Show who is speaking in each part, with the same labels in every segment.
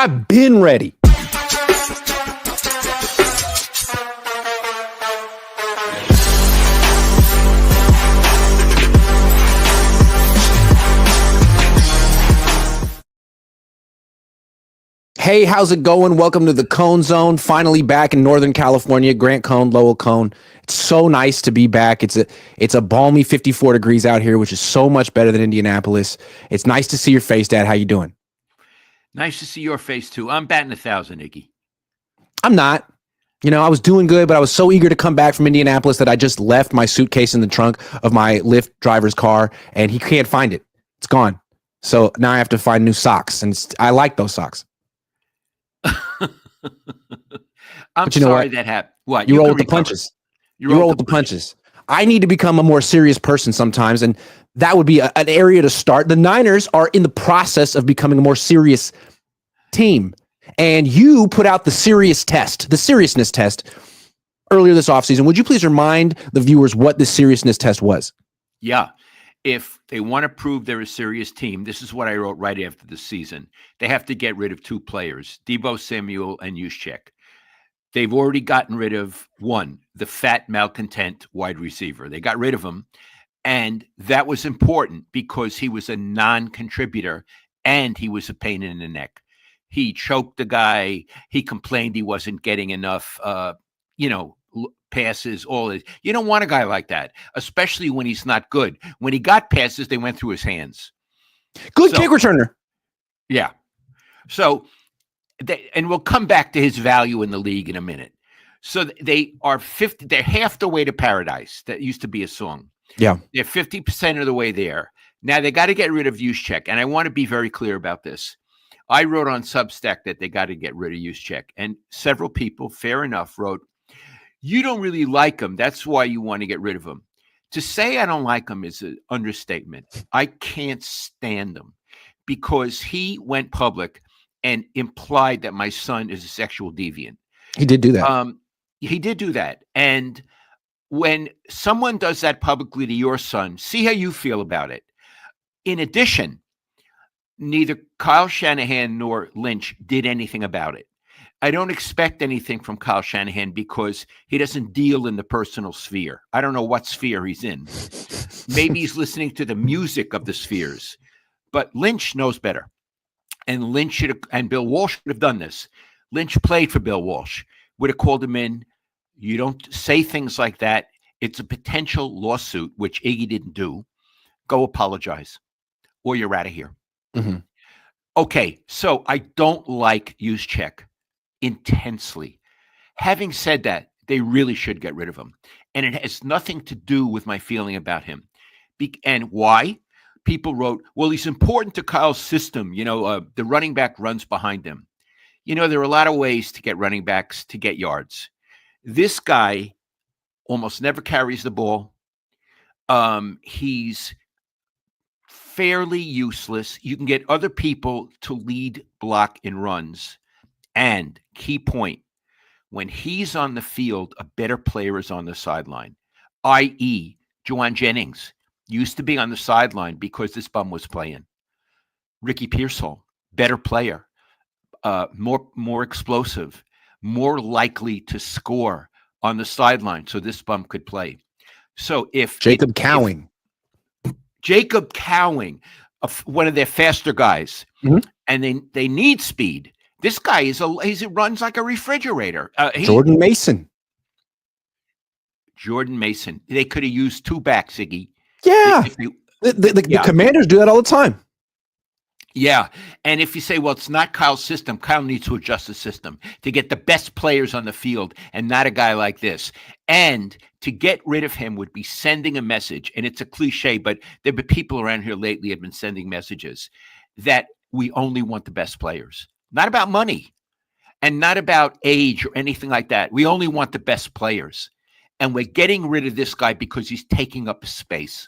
Speaker 1: I've been ready. Hey, how's it going? Welcome to the Cohn Zone. Finally back in Northern California. Grant Cohn, Lowell Cohn. It's so nice to be back. It's a balmy 54 degrees out here, which is so much better than Indianapolis. It's nice to see your face, Dad. How you doing?
Speaker 2: Nice to see your face too. I'm batting 1,000, Iggy.
Speaker 1: I'm not. I was doing good, but I was so eager to come back from Indianapolis that I just left my suitcase in the trunk of my Lyft driver's car, and he can't find it. It's gone. So now I have to find new socks, and I like those socks.
Speaker 2: I'm sorry that happened. What?
Speaker 1: You roll with the punches. You roll with the punches. I need to become a more serious person sometimes, and that would be an area to start. The Niners are in the process of becoming a more serious team, and you put out the seriousness test earlier this offseason. Would you please remind the viewers what the seriousness test was?
Speaker 2: Yeah. If they want to prove they're a serious team, this is what I wrote right after the season. They have to get rid of two players, Deebo Samuel and Juszczyk. They've already gotten rid of one, the fat, malcontent wide receiver. They got rid of him, and that was important because he was a non-contributor, and he was a pain in the neck. He choked the guy. He complained he wasn't getting enough, passes, all this. You don't want a guy like that, especially when he's not good. When he got passes, they went through his hands.
Speaker 1: Good kick returner.
Speaker 2: Yeah. So, and we'll come back to his value in the league in a minute. So they are 50. They're half the way to paradise. That used to be a song.
Speaker 1: Yeah.
Speaker 2: They're 50% of the way there. Now they got to get rid of Juszczyk. And I want to be very clear about this. I wrote on Substack that they got to get rid of Juszczyk. And several people, fair enough, wrote, you don't really like him. That's why you want to get rid of him. To say I don't like him is an understatement. I can't stand him because he went public and implied that my son is a sexual deviant.
Speaker 1: He did do that.
Speaker 2: He did do that. And when someone does that publicly to your son, see how you feel about it. In addition, neither Kyle Shanahan nor Lynch did anything about it. I don't expect anything from Kyle Shanahan because he doesn't deal in the personal sphere. I don't know what sphere he's in. Maybe he's listening to the music of the spheres. But Lynch knows better. And Lynch and Bill Walsh would have done this. Lynch played for Bill Walsh. Would have called him in. You don't say things like that. It's a potential lawsuit, which Iggy didn't do. Go apologize, or you're out of here.
Speaker 1: Mm-hmm.
Speaker 2: Okay, so I don't like Juszczyk intensely. Having said that, they really should get rid of him. And it has nothing to do with my feeling about him. And why? People wrote, well, he's important to Kyle's system. The running back runs behind him. There are a lot of ways to get running backs to get yards. This guy almost never carries the ball. He's fairly useless. You can get other people to lead block in runs. And key point, when he's on the field, a better player is on the sideline, i.e. Juwan Jennings used to be on the sideline because this bum was playing. Ricky Pearsall, better player, more explosive, more likely to score on the sideline so this bum could play. So if
Speaker 1: Jacob Cowing,
Speaker 2: one of their faster guys,
Speaker 1: mm-hmm.
Speaker 2: and they need speed. This guy he runs like a refrigerator.
Speaker 1: Jordan Mason.
Speaker 2: They could have used two backs, Iggy.
Speaker 1: Yeah. The Commanders do that all the time.
Speaker 2: Yeah. And if you say, well, it's not Kyle's system, Kyle needs to adjust the system to get the best players on the field and not a guy like this. And to get rid of him would be sending a message. And it's a cliche, but there have been people around here lately have been sending messages that we only want the best players. Not about money and not about age or anything like that. We only want the best players. And we're getting rid of this guy because he's taking up space.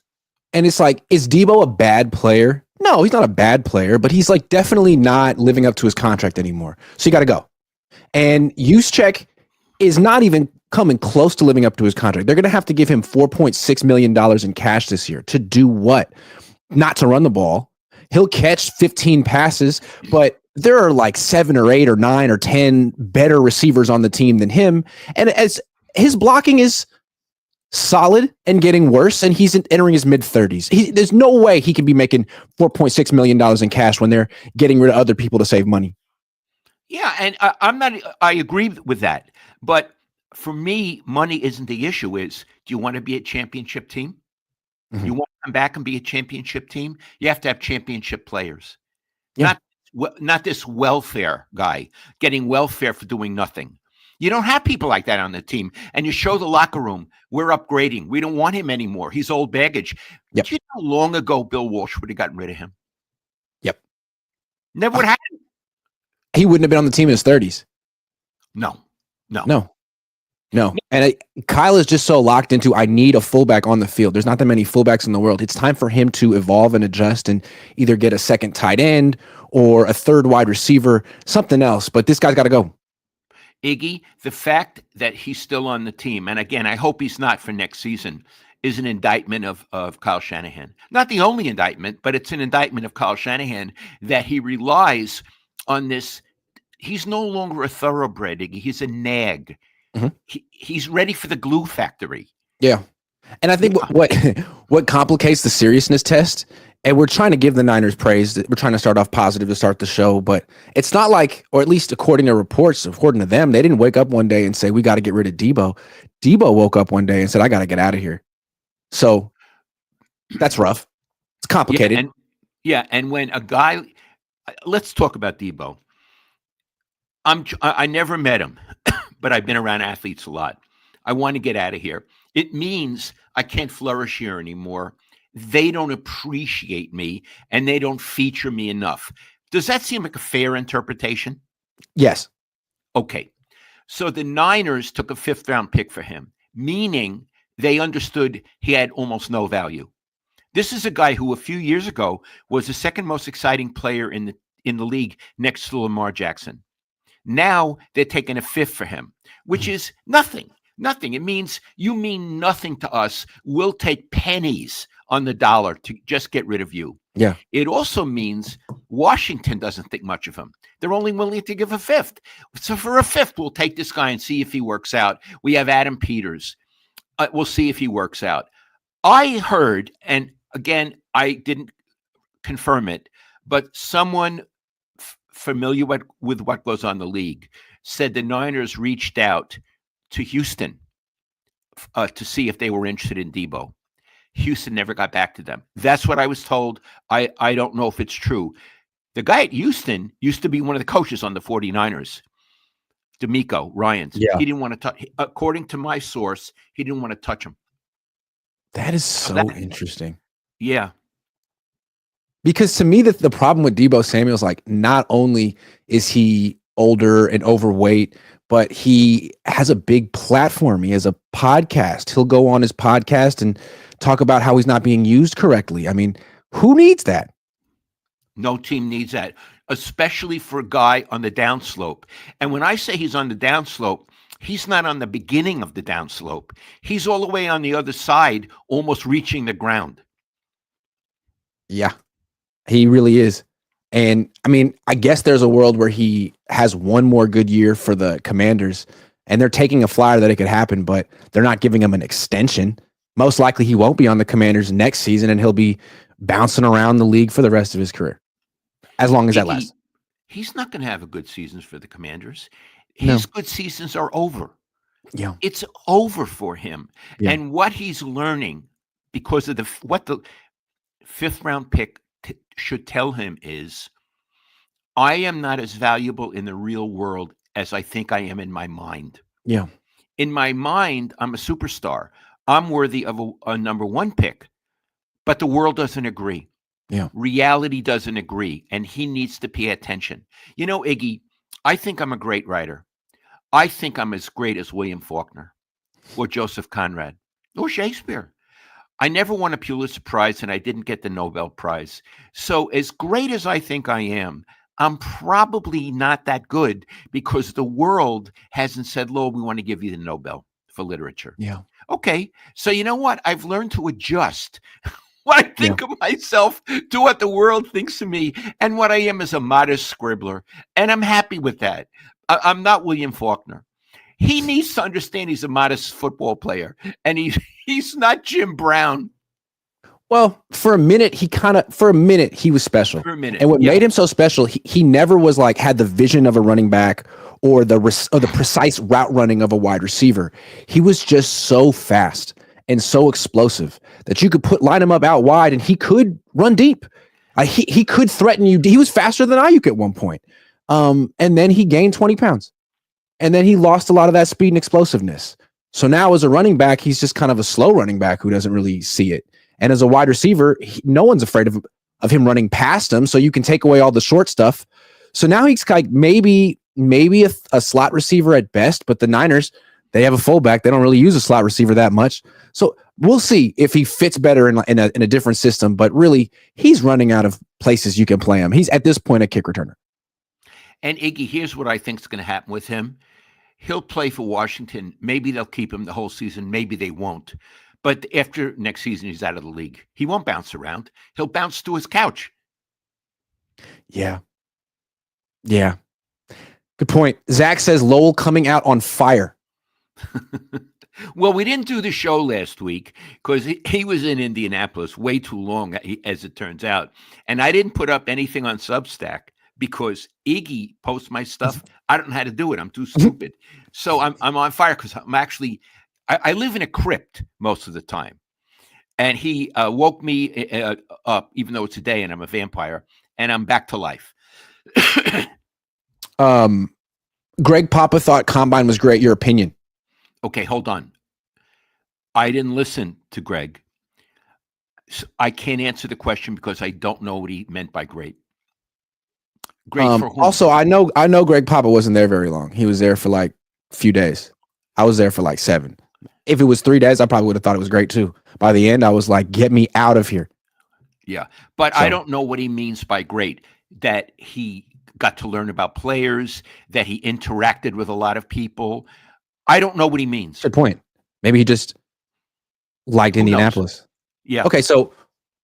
Speaker 1: And it's like, is Deebo a bad player? No, he's not a bad player, but he's like definitely not living up to his contract anymore. So you got to go. And Juszczyk is not even coming close to living up to his contract. They're going to have to give him $4.6 million in cash this year to do what? Not to run the ball. He'll catch 15 passes, but there are like 7 or 8 or 9 or 10 better receivers on the team than him. And as his blocking is solid and getting worse, and he's entering his mid-30s. There's no way he can be making $4.6 million in cash when they're getting rid of other people to save money.
Speaker 2: Yeah, and I agree with that. But for me, money isn't the issue. Do you want to be a championship team? Mm-hmm. You want to come back and be a championship team? You have to have championship players. Yeah. Not this welfare guy getting welfare for doing nothing. You don't have people like that on the team. And you show the locker room, we're upgrading. We don't want him anymore. He's old baggage. Yep. Do you know how long ago Bill Walsh would have gotten rid of him?
Speaker 1: Yep.
Speaker 2: Never would happen.
Speaker 1: He wouldn't have been on the team in his 30s.
Speaker 2: No.
Speaker 1: And Kyle is just so locked into, I need a fullback on the field. There's not that many fullbacks in the world. It's time for him to evolve and adjust and either get a second tight end or a third wide receiver, something else. But this guy's got to go.
Speaker 2: Iggy, the fact that he's still on the team, and again, I hope he's not for next season, is an indictment of Kyle Shanahan. Not the only indictment, but it's an indictment of Kyle Shanahan that he relies on this. He's no longer a thoroughbred, Iggy. He's a nag. Mm-hmm. He's ready for the glue factory.
Speaker 1: Yeah. And I think what complicates the seriousness test, and we're trying to give the Niners praise, we're trying to start off positive to start the show, but it's not like, or at least according to reports, according to them, they didn't wake up one day and say, we got to get rid of Deebo. Deebo woke up one day and said, I got to get out of here. So that's rough. It's complicated.
Speaker 2: And when a guy, let's talk about Deebo. I never met him, but I've been around athletes a lot. I want to get out of here. It means I can't flourish here anymore. They don't appreciate me and they don't feature me enough. Does that seem like a fair interpretation?
Speaker 1: Yes.
Speaker 2: Okay. So the Niners took a 5th round pick for him, meaning they understood he had almost no value. This is a guy who a few years ago was the second most exciting player in the league next to Lamar Jackson. Now they're taking a 5th for him, which is nothing. Nothing. It means you mean nothing to us. We'll take pennies on the dollar to just get rid of you.
Speaker 1: Yeah.
Speaker 2: It also means Washington doesn't think much of him. They're only willing to give a 5th. So for a 5th, we'll take this guy and see if he works out. We have Adam Peters. We'll see if he works out. I heard, and again, I didn't confirm it, but someone familiar with what goes on in the league said the Niners reached out to Houston to see if they were interested in Deebo. Houston never got back to them. That's what I was told. I don't know if it's true. The guy at Houston used to be one of the coaches on the 49ers, D'Amico Ryans.
Speaker 1: Yeah.
Speaker 2: He didn't want to touch, according to my source, he didn't want to touch him.
Speaker 1: That is so interesting.
Speaker 2: Yeah.
Speaker 1: Because to me, the problem with Deebo Samuel is like, not only is he older and overweight, but he has a big platform. He has a podcast. He'll go on his podcast and talk about how he's not being used correctly. I mean, who needs that?
Speaker 2: No team needs that, especially for a guy on the downslope. And when I say he's on the downslope, he's not on the beginning of the downslope. He's all the way on the other side, almost reaching the ground.
Speaker 1: Yeah, he really is. And I mean, I guess there's a world where he has one more good year for the Commanders and they're taking a flyer that it could happen, but they're not giving him an extension. Most likely he won't be on the Commanders next season and he'll be bouncing around the league for the rest of his career. As long as that lasts.
Speaker 2: He's not going to have a good seasons for the Commanders. His good seasons are over.
Speaker 1: Yeah.
Speaker 2: It's over for him.
Speaker 1: Yeah.
Speaker 2: And what he's learning because of what the 5th round pick should tell him is, I am not as valuable in the real world as I think I am in my mind.
Speaker 1: Yeah.
Speaker 2: In my mind, I'm a superstar. I'm worthy of a number 1 pick, but the world doesn't agree.
Speaker 1: Yeah.
Speaker 2: Reality doesn't agree, and he needs to pay attention. You know, Iggy, I think I'm a great writer. I think I'm as great as William Faulkner or Joseph Conrad or Shakespeare. I never won a Pulitzer Prize, and I didn't get the Nobel Prize. So as great as I think I am, I'm probably not that good because the world hasn't said, Lowell, we want to give you the Nobel for literature.
Speaker 1: Yeah.
Speaker 2: Okay. So you know what? I've learned to adjust what I think of myself to what the world thinks of me. And what I am is a modest scribbler. And I'm happy with that. I'm not William Faulkner. He needs to understand he's a modest football player. And he's not Jim Brown.
Speaker 1: Well, for a minute, he was special.
Speaker 2: For a minute.
Speaker 1: And what made him so special, he never was like, had the vision of a running back or the precise route running of a wide receiver. He was just so fast and so explosive that you could line him up out wide and he could run deep. He could threaten you. He was faster than Ayuk at one point. And then he gained 20 pounds. And then he lost a lot of that speed and explosiveness. So now as a running back, he's just kind of a slow running back who doesn't really see it. And as a wide receiver, no one's afraid of him running past him, so you can take away all the short stuff. So now he's like maybe a slot receiver at best, but the Niners, they have a fullback. They don't really use a slot receiver that much. So we'll see if he fits better in a different system. But really, he's running out of places you can play him. He's at this point a kick returner.
Speaker 2: And Iggy, here's what I think is going to happen with him. He'll play for Washington. Maybe they'll keep him the whole season. Maybe they won't. But after next season, he's out of the league. He won't bounce around. He'll bounce to his couch.
Speaker 1: Yeah. Yeah. Good point. Zach says Lowell coming out on fire.
Speaker 2: Well, we didn't do the show last week because he was in Indianapolis way too long, as it turns out. And I didn't put up anything on Substack because Iggy posts my stuff. I don't know how to do it. I'm too stupid. So I'm on fire because I'm actually... I live in a crypt most of the time. And he woke me up, even though it's a day and I'm a vampire, and I'm back to life.
Speaker 1: Greg Papa thought Combine was great. Your opinion?
Speaker 2: Okay, hold on. I didn't listen to Greg. So I can't answer the question because I don't know what he meant by great. Great for whom?
Speaker 1: Also, I know Greg Papa wasn't there very long. He was there for like a few days. I was there for like 7. If it was 3 days, I probably would have thought it was great too. By the end, I was like, get me out of here.
Speaker 2: Yeah. But I don't know what he means by great, that he got to learn about players, that he interacted with a lot of people. I don't know what he means.
Speaker 1: Good point. Maybe he just liked Indianapolis.
Speaker 2: Knows? Yeah.
Speaker 1: Okay. So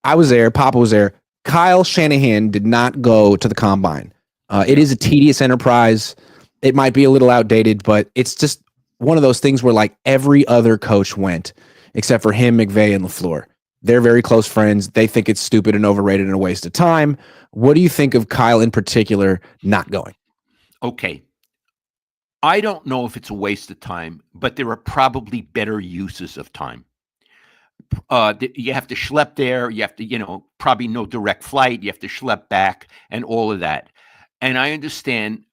Speaker 1: I was there. Papa was there. Kyle Shanahan did not go to the Combine. It is a tedious enterprise. It might be a little outdated, but it's just one of those things where like every other coach went except for him, McVay, and LaFleur. They're very close friends. They think it's stupid and overrated and a waste of time. What do you think of Kyle in particular not going?
Speaker 2: Okay. I don't know if it's a waste of time, but there are probably better uses of time. You have to schlep there. You have to, probably no direct flight. You have to schlep back and all of that. And I understand.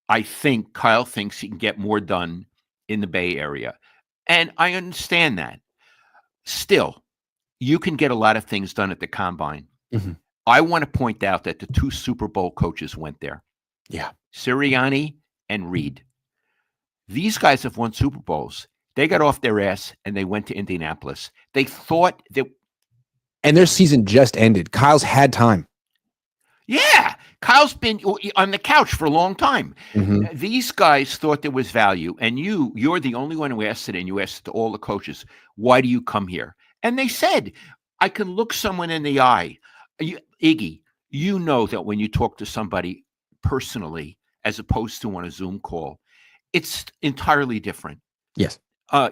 Speaker 2: I think Kyle thinks he can get more done in the Bay Area. And I understand that. Still, you can get a lot of things done at the Combine. Mm-hmm. I want to point out that the 2 Super Bowl coaches went there.
Speaker 1: Yeah.
Speaker 2: Sirianni and Reed. These guys have won Super Bowls. They got off their ass and they went to Indianapolis. They thought that...
Speaker 1: And their season just ended. Kyle's had time.
Speaker 2: Yeah. Kyle's been on the couch for a long time.
Speaker 1: Mm-hmm.
Speaker 2: These guys thought there was value. And you're the only one who asked it, and you asked it to all the coaches, why do you come here? And they said, I can look someone in the eye. Iggy, you know that when you talk to somebody personally, as opposed to on a Zoom call, it's entirely different.
Speaker 1: Yes.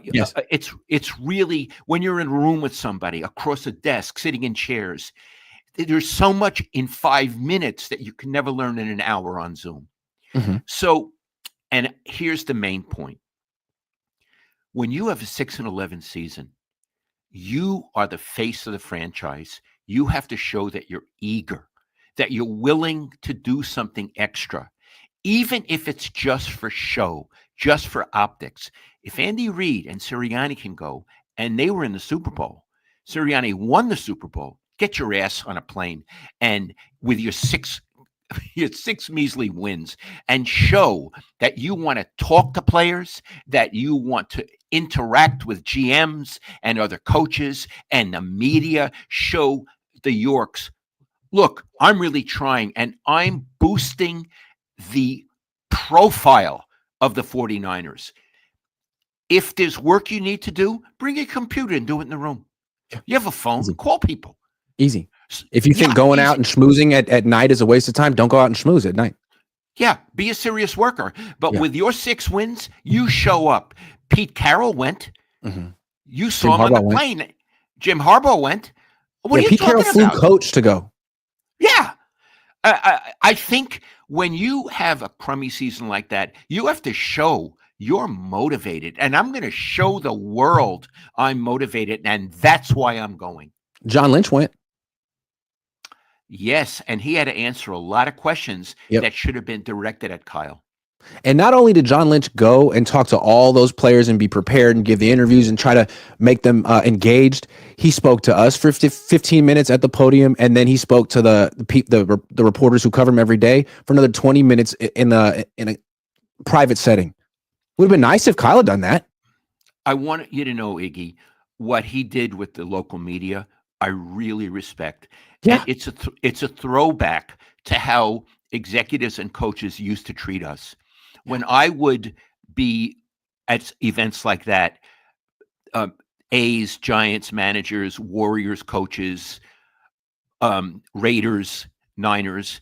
Speaker 2: Yes. It's really, when you're in a room with somebody, across a desk, sitting in chairs, there's so much in 5 minutes that you can never learn in an hour on Zoom.
Speaker 1: Mm-hmm.
Speaker 2: So, and here's the main point. When you have a 6-11 season, you are the face of the franchise. You have to show that you're eager, that you're willing to do something extra, even if it's just for show, just for optics. If Andy Reid and Sirianni can go, and they were in the Super Bowl, Sirianni won the Super Bowl, get your ass on a plane and with your six measly wins, and show that you want to talk to players, that you want to interact with GMs and other coaches and the media. Show the Yorks, look, I'm really trying, and I'm boosting the profile of the 49ers. If there's work you need to do, bring a computer and do it in the room. You have a phone, call people.
Speaker 1: Easy. If you think going out and schmoozing at night is a waste of time, don't go out and schmooze at night.
Speaker 2: Yeah, be a serious worker. But with your 6 wins, you show up. Pete Carroll went.
Speaker 1: Mm-hmm.
Speaker 2: You saw him on the plane. Jim Harbaugh went. What are you
Speaker 1: Pete
Speaker 2: talking
Speaker 1: Carroll flew
Speaker 2: about?
Speaker 1: coach to go.
Speaker 2: Yeah. I think when you have a crummy season like that, you have to show you're motivated. And I'm going to show the world I'm motivated. And that's why I'm going.
Speaker 1: John Lynch went.
Speaker 2: Yes. And he had to answer a lot of questions that should have been directed at Kyle.
Speaker 1: And not only did John Lynch go and talk to all those players and be prepared and give the interviews and try to make them engaged, he spoke to us for 15 minutes at the podium, and then he spoke to the reporters who cover him every day for another 20 minutes in a private setting. Would have been nice if Kyle had done that.
Speaker 2: I want you to know, Iggy, what he did with the local media, I really respect.
Speaker 1: Yeah,
Speaker 2: and it's a throwback to how executives and coaches used to treat us. When I would be at events like that, A's, Giants managers, Warriors coaches, Raiders, Niners,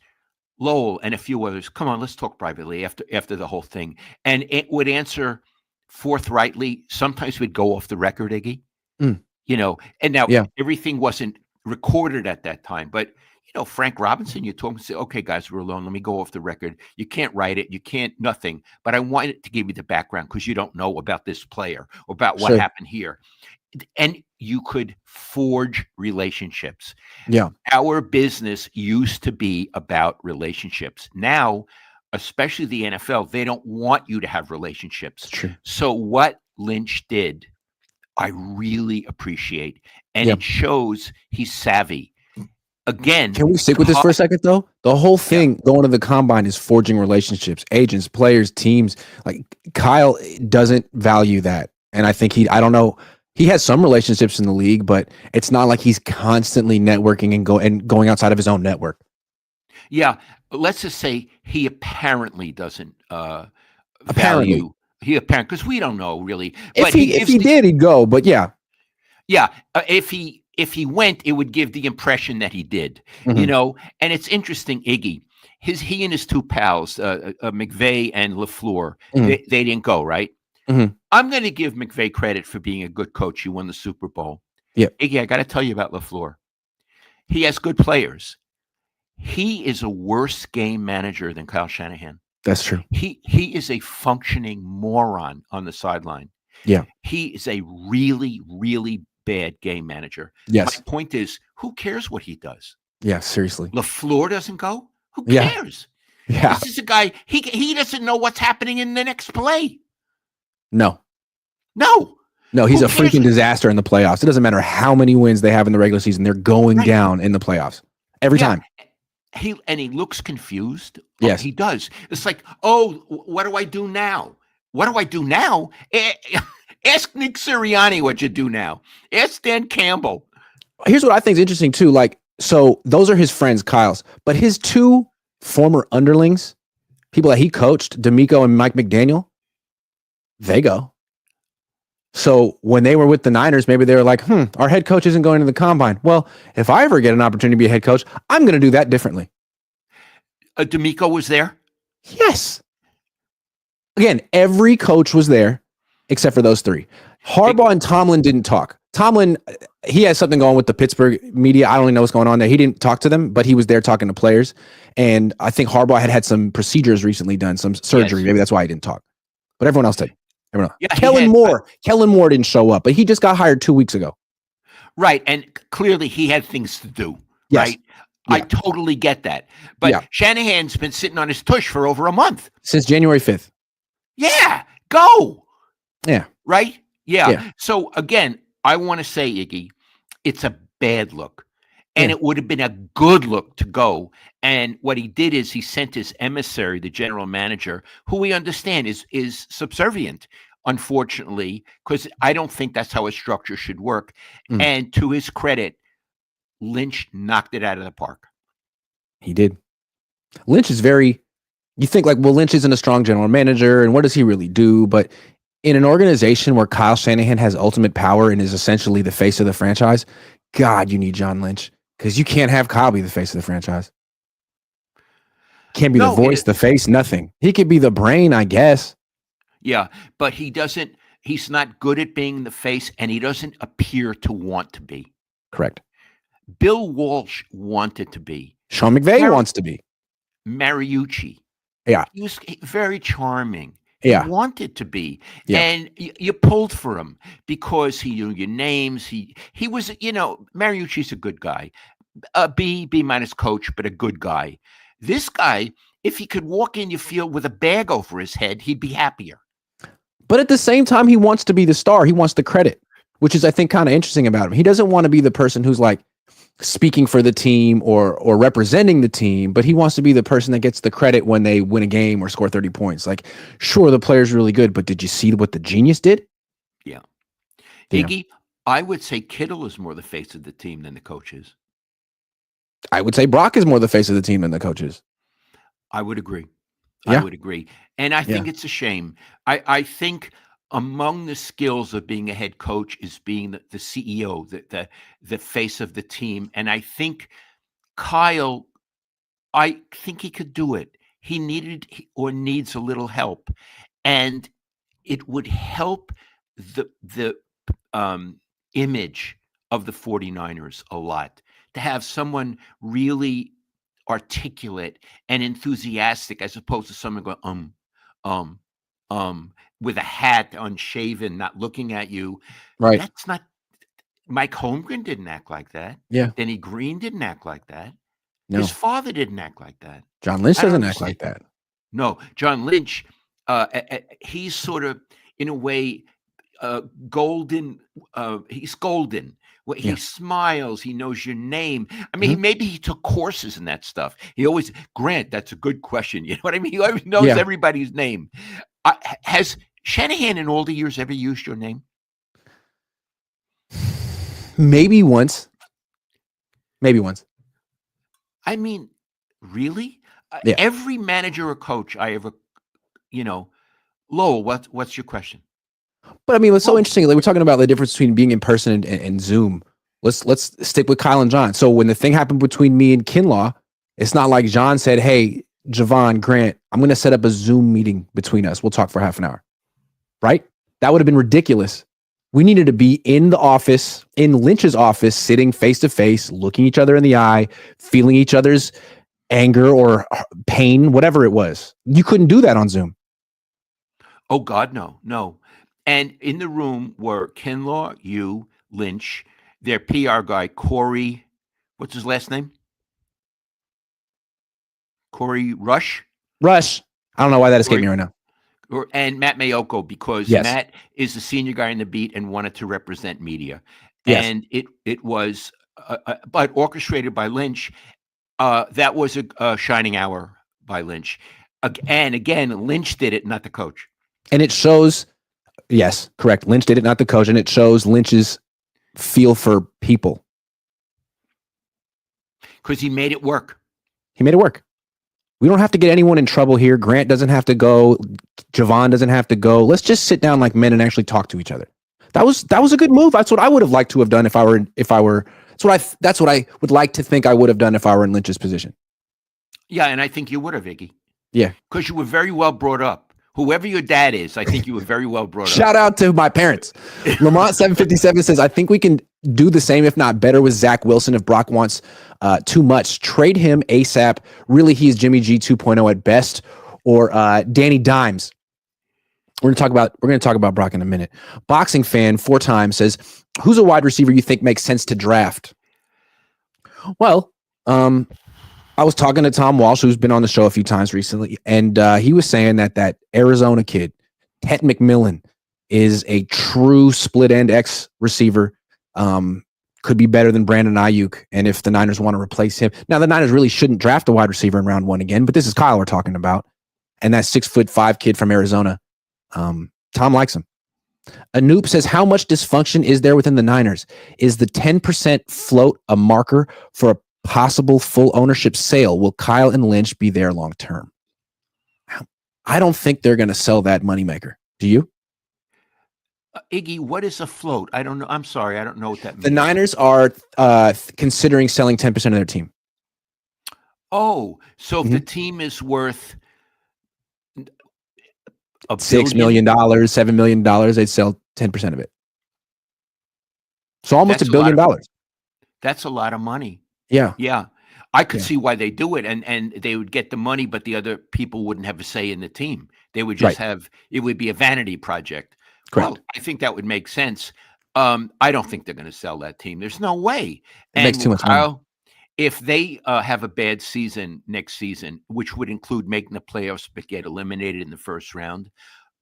Speaker 2: Lowell, and a few others, come on, let's talk privately after the whole thing. And it would answer forthrightly. Sometimes we'd go off the record, Iggy. You know, and now everything wasn't recorded at that time, but you know, Frank Robinson, you told him, say, okay, guys, we're alone. Let me go off the record. You can't write it. You can't, nothing. But I wanted to give you the background because you don't know about this player or about what happened here. And you could forge relationships.
Speaker 1: Yeah.
Speaker 2: Our business used to be about relationships. Now, especially the NFL, they don't want you to have relationships.
Speaker 1: True.
Speaker 2: So what Lynch did, I really appreciate. And it shows he's savvy. Again,
Speaker 1: can we stick with this for a second, though? The whole thing going to the combine is forging relationships, agents, players, teams. Like Kyle doesn't value that. And I think I don't know. He has some relationships in the league, but it's not like he's constantly networking and going outside of his own network.
Speaker 2: Yeah. Let's just say he apparently doesn't value. Because we don't know really.
Speaker 1: But if he did, he'd go. But yeah.
Speaker 2: Yeah. If he went, it would give the impression that he did, you know. And it's interesting, Iggy. He and his two pals, McVay and LaFleur, they didn't go, right? I'm going to give McVay credit for being a good coach. He won the Super Bowl.
Speaker 1: Yeah,
Speaker 2: Iggy, I got to tell you about LaFleur. He has good players. He is a worse game manager than Kyle Shanahan.
Speaker 1: That's true.
Speaker 2: He is a functioning moron on the sideline.
Speaker 1: Yeah,
Speaker 2: he is a really, really bad game manager.
Speaker 1: Yes.
Speaker 2: My point is, who cares what he does?
Speaker 1: Yeah, seriously.
Speaker 2: LaFleur doesn't go? Who cares?
Speaker 1: Yeah.
Speaker 2: This is a guy, he doesn't know what's happening in the next play.
Speaker 1: No, he's a freaking disaster in the playoffs. It doesn't matter how many wins they have in the regular season. They're going down in the playoffs every time. He
Speaker 2: looks confused.
Speaker 1: Yes.
Speaker 2: He does. It's like, oh, what do I do now? What do I do now? Ask Nick Sirianni what you do now. Ask Dan Campbell.
Speaker 1: Here's what I think is interesting too. Like, so those are his friends, Kyle's, but his two former underlings, people that he coached, D'Amico and Mike McDaniel, they go. So when they were with the Niners, maybe they were like, our head coach isn't going to the combine. Well, if I ever get an opportunity to be a head coach, I'm going to do that differently.
Speaker 2: D'Amico was there?
Speaker 1: Yes. Again, every coach was there except for those three. Harbaugh and Tomlin didn't talk. Tomlin, he has something going with the Pittsburgh media. I don't even know what's going on there. He didn't talk to them, but he was there talking to players. And I think Harbaugh had some procedures recently done, some surgery. Yes. Maybe that's why he didn't talk. But everyone else did. Yeah, Kellen Moore didn't show up, but he just got hired 2 weeks ago.
Speaker 2: Right. And clearly he had things to do. Yes. Right. Yeah. I totally get that. But Shanahan's been sitting on his tush for over a month.
Speaker 1: Since January 5th.
Speaker 2: Yeah. Go.
Speaker 1: Yeah.
Speaker 2: Right? Yeah. So again, I want to say, Iggy, it's a bad look. And it would have been a good look to go. And what he did is he sent his emissary, the general manager, who we understand is subservient, unfortunately, because I don't think that's how a structure should work. And to his credit, Lynch knocked it out of the park.
Speaker 1: He did. Lynch is you think like, well, Lynch isn't a strong general manager, and what does he really do? But in an organization where Kyle Shanahan has ultimate power and is essentially the face of the franchise, God, you need John Lynch. Because you can't have Kyle be the face of the franchise. Can't be the
Speaker 2: No,
Speaker 1: voice, the face, nothing. He could be the brain, I guess.
Speaker 2: Yeah, but he's not good at being the face, and he doesn't appear to want to be.
Speaker 1: Correct.
Speaker 2: Bill Walsh wanted to be.
Speaker 1: Sean McVay wants to be.
Speaker 2: Mariucci.
Speaker 1: Yeah.
Speaker 2: He was very charming.
Speaker 1: Yeah.
Speaker 2: He wanted to be.
Speaker 1: Yeah.
Speaker 2: And you pulled for him because he knew your names. He was, Mariucci's a good guy. B minus coach, but a good guy. This guy, if he could walk in your field with a bag over his head, he'd be happier.
Speaker 1: But at the same time, he wants to be the star. He wants the credit, which is, I think, kind of interesting about him. He doesn't want to be the person who's like speaking for the team or representing the team, but he wants to be the person that gets the credit when they win a game or score 30 points. Like, sure, the player's really good, but did you see what the genius did?
Speaker 2: Yeah. Iggy, I would say Kittle is more the face of the team than the coach is.
Speaker 1: I would say Brock is more the face of the team than the coach is.
Speaker 2: I would agree.
Speaker 1: Yeah.
Speaker 2: I would agree. And I think it's a shame. I think among the skills of being a head coach is being the CEO, the face of the team. And I think Kyle, I think he could do it. He needs a little help. And it would help the image of the 49ers a lot to have someone really articulate and enthusiastic as opposed to someone going, with a hat unshaven, not looking at you.
Speaker 1: Right.
Speaker 2: That's not, Mike Holmgren didn't act like that.
Speaker 1: Yeah.
Speaker 2: Denny Green didn't act like that.
Speaker 1: No.
Speaker 2: His father didn't act like that.
Speaker 1: John Lynch doesn't act like that.
Speaker 2: No, John Lynch, he's sort of, in a way, golden. He's golden. He smiles. He knows your name. I mean, maybe he took courses in that stuff. He always, Grant, that's a good question. You know what I mean? He always knows everybody's name. Has Shanahan in all the years ever used your name?
Speaker 1: Maybe once.
Speaker 2: I mean, really?
Speaker 1: Yeah.
Speaker 2: Every manager or coach I ever, Lowell, what's your question?
Speaker 1: But I mean, what's so interesting, like we're talking about the difference between being in person and Zoom. Let's stick with Kyle and John. So when the thing happened between me and Kinlaw, it's not like John said, "Hey, Javon, Grant, I'm going to set up a Zoom meeting between us. We'll talk for half an hour." Right? That would have been ridiculous. We needed to be in the office, in Lynch's office, sitting face to face, looking each other in the eye, feeling each other's anger or pain, whatever it was. You couldn't do that on Zoom.
Speaker 2: Oh God, no. And in the room were Kinlaw, you, Lynch, their PR guy, Corey, what's his last name? Corey Rush?
Speaker 1: Rush. I don't know why that escaped me right now.
Speaker 2: And Matt Mayoko, because Matt is the senior guy in the beat and wanted to represent media. Yes. And it was, but orchestrated by Lynch. That was a shining hour by Lynch. And again, Lynch did it, not the coach.
Speaker 1: And it shows... Yes, correct. Lynch did it, not the coach, and it shows Lynch's feel for people.
Speaker 2: Because he made it work.
Speaker 1: We don't have to get anyone in trouble here. Grant doesn't have to go. Javon doesn't have to go. Let's just sit down like men and actually talk to each other. That was a good move. That's what I would have liked to have done if I were. That's what I would like to think I would have done if I were in Lynch's position.
Speaker 2: Yeah, and I think you would have, Iggy.
Speaker 1: Yeah,
Speaker 2: because you were very well brought up. Whoever your dad is, I think you were very well brought up.
Speaker 1: Shout out to my parents. Lamont 757 says, I think we can do the same, if not better, with Zach Wilson. If Brock wants too much, trade him ASAP. Really, he's Jimmy G 2.0 at best, or Danny Dimes. We're going to talk about Brock in a minute. Boxing fan 4 times says, who's a wide receiver you think makes sense to draft? Well, I was talking to Tom Walsh, who's been on the show a few times recently, and he was saying that Arizona kid, Tet McMillan, is a true split-end X receiver. Could be better than Brandon Ayuk, and if the Niners want to replace him. Now, the Niners really shouldn't draft a wide receiver in round 1 again, but this is Kyle we're talking about, and that 6'5" kid from Arizona. Tom likes him. Anoop says, how much dysfunction is there within the Niners? Is the 10% float a marker for a possible full ownership sale? Will Kyle and Lynch be there long term? I don't think they're going to sell that moneymaker. Do you?
Speaker 2: Iggy, what is a float? I don't know. I'm sorry, I don't know what that means.
Speaker 1: The Niners are considering selling 10% of their team.
Speaker 2: Oh, so if the team is worth
Speaker 1: $6 million, $7 million, they'd sell 10% of it. So almost $1 billion.
Speaker 2: That's a lot of money.
Speaker 1: Yeah.
Speaker 2: Yeah. I could see why they do it, and they would get the money, but the other people wouldn't have a say in the team. They would just it would be a vanity project.
Speaker 1: Correct.
Speaker 2: Well, I think that would make sense. I don't think they're going to sell that team. There's no way.
Speaker 1: It makes too much money.
Speaker 2: If they have a bad season next season, which would include making the playoffs but get eliminated in the first round,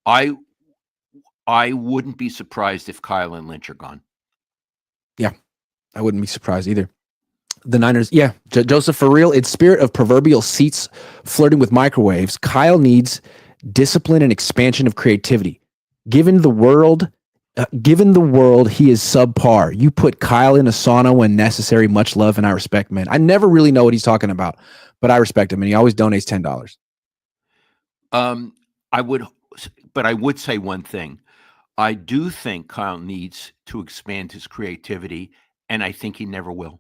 Speaker 2: I wouldn't be surprised if Kyle and Lynch are gone.
Speaker 1: Yeah, I wouldn't be surprised either. The Niners, Joseph, for real, it's spirit of proverbial seats flirting with microwaves. Kyle needs discipline and expansion of creativity. Given the world, he is subpar. You put Kyle in a sauna when necessary. Much love and I respect, man. I never really know what he's talking about, but I respect him, and he always donates $10.
Speaker 2: I would say one thing. I do think Kyle needs to expand his creativity, and I think he never will.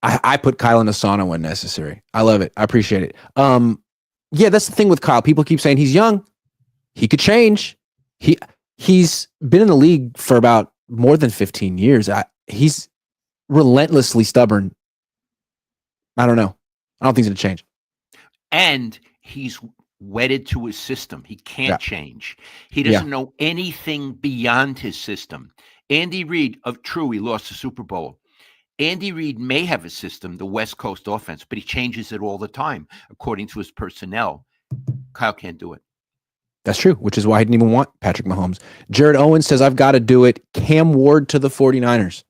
Speaker 1: I put Kyle in a sauna when necessary. I love it. I appreciate it. That's the thing with Kyle. People keep saying he's young. He could change. He's been in the league for about more than 15 years. He's relentlessly stubborn. I don't know. I don't think he's going to change.
Speaker 2: And he's wedded to his system. He can't change. He doesn't know anything beyond his system. Andy Reid, he lost the Super Bowl. Andy Reid may have a system, the West Coast offense, but he changes it all the time according to his personnel. Kyle can't do it.
Speaker 1: That's true, which is why I didn't even want Patrick Mahomes. Jared Owens says, I've got to do it. Cam Ward to the 49ers.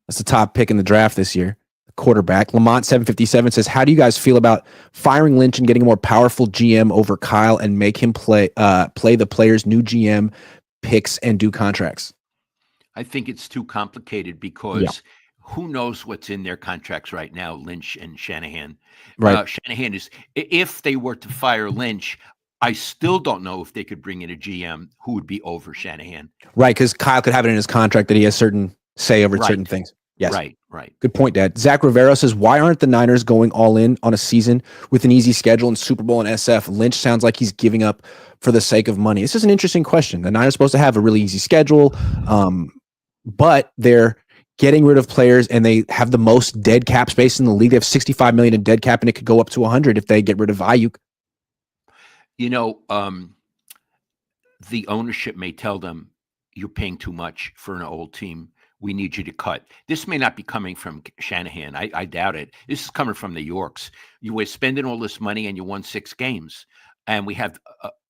Speaker 1: That's the top pick in the draft this year. Quarterback. Lamont 757 says, how do you guys feel about firing Lynch and getting a more powerful GM over Kyle and make him play the players' new GM picks and do contracts?
Speaker 2: I think it's too complicated because who knows what's in their contracts right now, Lynch and Shanahan.
Speaker 1: Right.
Speaker 2: Shanahan is, if they were to fire Lynch, I still don't know if they could bring in a GM who would be over Shanahan.
Speaker 1: Right, because Kyle could have it in his contract that he has certain say over certain things. Yes.
Speaker 2: Right.
Speaker 1: Good point, Dad. Zach Rivero says, why aren't the Niners going all in on a season with an easy schedule and Super Bowl and SF? Lynch sounds like he's giving up for the sake of money. This is an interesting question. The Niners are supposed to have a really easy schedule, but they're getting rid of players and they have the most dead cap space in the league. They have $65 million in dead cap and it could go up to 100 if they get rid of Ayuk.
Speaker 2: You know, the ownership may tell them, you're paying too much for an old team. We need you to cut. This may not be coming from Shanahan. I doubt it. This is coming from the Yorks. You were spending all this money and you won 6 games. And we have,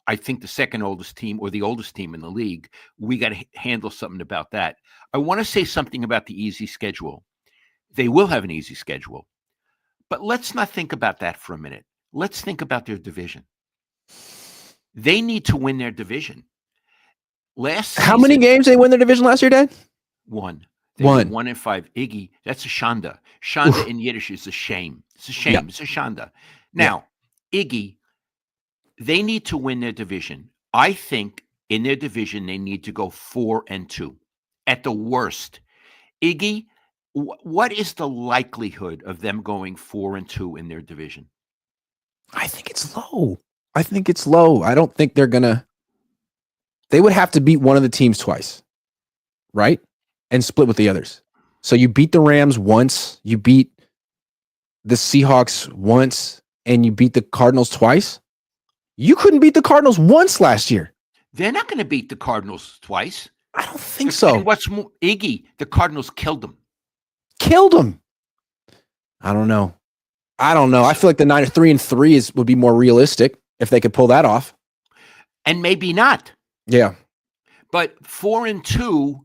Speaker 2: I think, the second oldest team or the oldest team in the league. We got to handle something about that. I want to say something about the easy schedule. They will have an easy schedule. But let's not think about that for a minute. Let's think about their division. They need to win their division.
Speaker 1: How many games they win their division last year, Dad?
Speaker 2: 1. They were 1-5. Iggy, that's a shanda. Shanda in Yiddish is a shame. It's a shame. It's a shanda. Now, Iggy, they need to win their division. I think in their division, they need to go 4-2 at the worst. Iggy, what is the likelihood of them going 4-2 in their division?
Speaker 1: I think it's low. I don't think they're going to. They would have to beat one of the teams twice, right? And split with the others. So you beat the Rams once, you beat the Seahawks once, and you beat the Cardinals twice. You couldn't beat the Cardinals once last year.
Speaker 2: They're not going to beat the Cardinals twice.
Speaker 1: I don't think so.
Speaker 2: And what's more, Iggy, the Cardinals killed them.
Speaker 1: I don't know. I feel like the Niners 3-3 would be more realistic if they could pull that off.
Speaker 2: And maybe not.
Speaker 1: Yeah.
Speaker 2: But 4-2,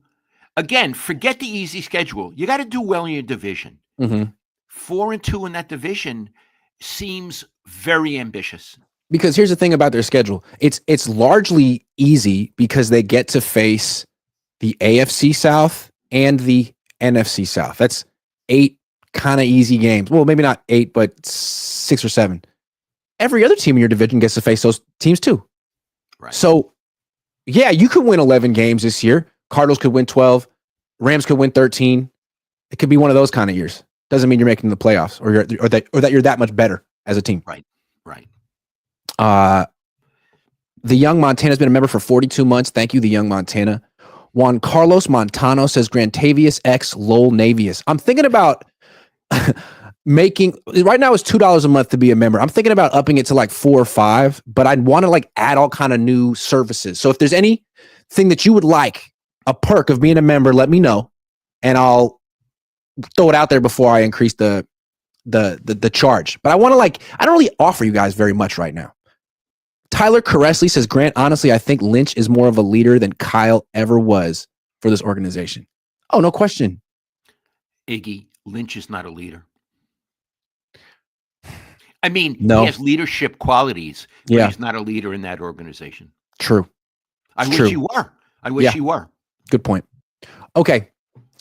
Speaker 2: again, forget the easy schedule. You got to do well in your division. 4-2 in that division seems very ambitious.
Speaker 1: Because here's the thing about their schedule. It's largely easy because they get to face the AFC South and the NFC South. That's 8 kind of easy games. Well, maybe not 8, but 6 or 7. every other team in your division gets to face those teams too.
Speaker 2: Right.
Speaker 1: So, yeah, you could win 11 games this year. Cardinals could win 12. Rams could win 13. It could be one of those kind of years. Doesn't mean you're making the playoffs or that you're that much better as a team.
Speaker 2: Right.
Speaker 1: The Young Montana's been a member for 42 months. Thank you, the Young Montana. Juan Carlos Montano says Grantavius X Lowell Navius. I'm thinking about making right now it's $2 a month to be a member. I'm thinking about upping it to like $4 or $5, but I'd want to like add all kind of new services. So if there's anything that you would like, a perk of being a member, let me know, and I'll throw it out there before I increase the charge. But I want to I don't really offer you guys very much right now. Tyler Caressley says, Grant, honestly, I think Lynch is more of a leader than Kyle ever was for this organization. Oh, no question.
Speaker 2: Iggy, Lynch is not a leader. I mean,
Speaker 1: no.
Speaker 2: He has leadership qualities, but he's not a leader in that organization.
Speaker 1: True.
Speaker 2: I wish he were. I wish he were.
Speaker 1: Good point. Okay.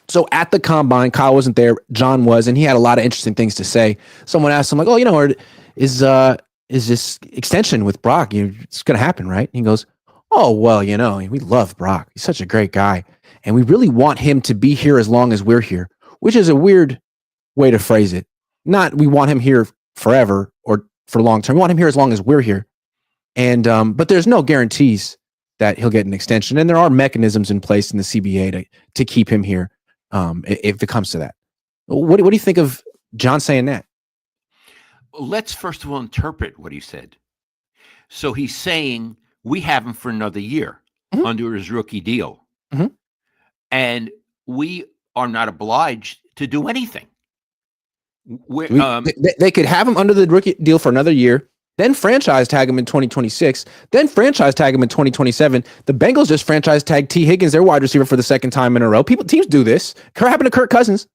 Speaker 1: So at the combine, Kyle wasn't there. John was, and he had a lot of interesting things to say. Someone asked him, like, oh, is this extension with Brock? It's going to happen, right? And he goes, oh, well, we love Brock. He's such a great guy. And we really want him to be here as long as we're here, which is a weird way to phrase it. Not we want him here forever or for long term. We want him here as long as we're here. And but there's no guarantees that he'll get an extension. And there are mechanisms in place in the CBA to keep him here if it comes to that. What do you think of John saying that?
Speaker 2: Let's first of all interpret what he said. So he's saying we have him for another year under his rookie deal.
Speaker 1: Mm-hmm.
Speaker 2: And we are not obliged to do anything.
Speaker 1: They could have him under the rookie deal for another year, then franchise tag him in 2026, then franchise tag him in 2027. The Bengals just franchise tagged T. Higgins, their wide receiver, for the second time in a row. Teams do this. It happened to Kirk Cousins.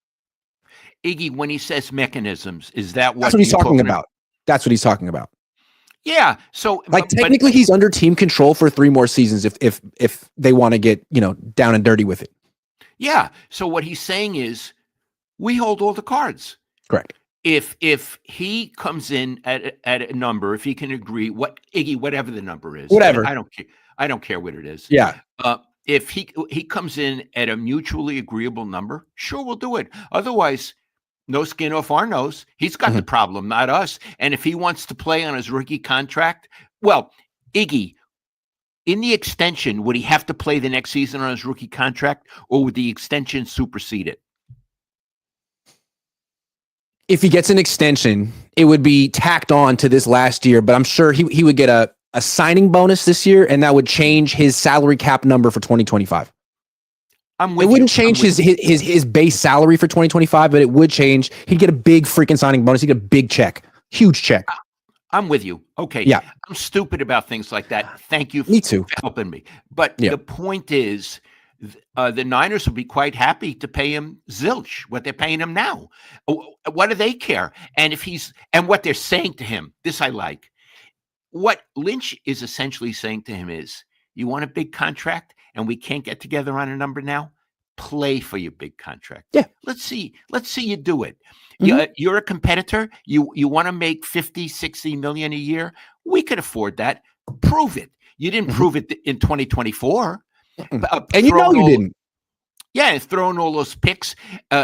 Speaker 2: Iggy, when he says mechanisms, is that what
Speaker 1: That's what he's talking about? That's what he's talking about.
Speaker 2: Yeah. So
Speaker 1: technically he's under team control for 3 more seasons if they want to get, down and dirty with it.
Speaker 2: Yeah. So what he's saying is we hold all the cards.
Speaker 1: Correct.
Speaker 2: If he comes in at a number, if he can agree, whatever the number is,
Speaker 1: whatever.
Speaker 2: I don't care. I don't care what it is.
Speaker 1: Yeah.
Speaker 2: If he comes in at a mutually agreeable number, sure, we'll do it. Otherwise, no skin off our nose. He's got the problem, not us. And if he wants to play on his rookie contract, well, Iggy, in the extension, would he have to play the next season on his rookie contract, or would the extension supersede it?
Speaker 1: If he gets an extension, it would be tacked on to this last year, but I'm sure he would get a signing bonus this year, and that would change his salary cap number for 2025. It wouldn't change his base salary for 2025, but it would change. He'd get a big freaking signing bonus. He'd get a big check, huge check.
Speaker 2: I'm with you. Okay.
Speaker 1: Yeah.
Speaker 2: I'm stupid about things like that. Thank you
Speaker 1: for
Speaker 2: helping me. But the point is, the Niners will be quite happy to pay him zilch, what they're paying him now. What do they care? And what they're saying to him, this I like. What Lynch is essentially saying to him is, you want a big contract and we can't get together on a number now? Play for your big contract.
Speaker 1: Yeah.
Speaker 2: Let's see you do it. You're a competitor. You want to make 50, 60 million a year. We could afford that. Prove it. You didn't prove it in 2024.
Speaker 1: And you didn't.
Speaker 2: Yeah, and throwing all those picks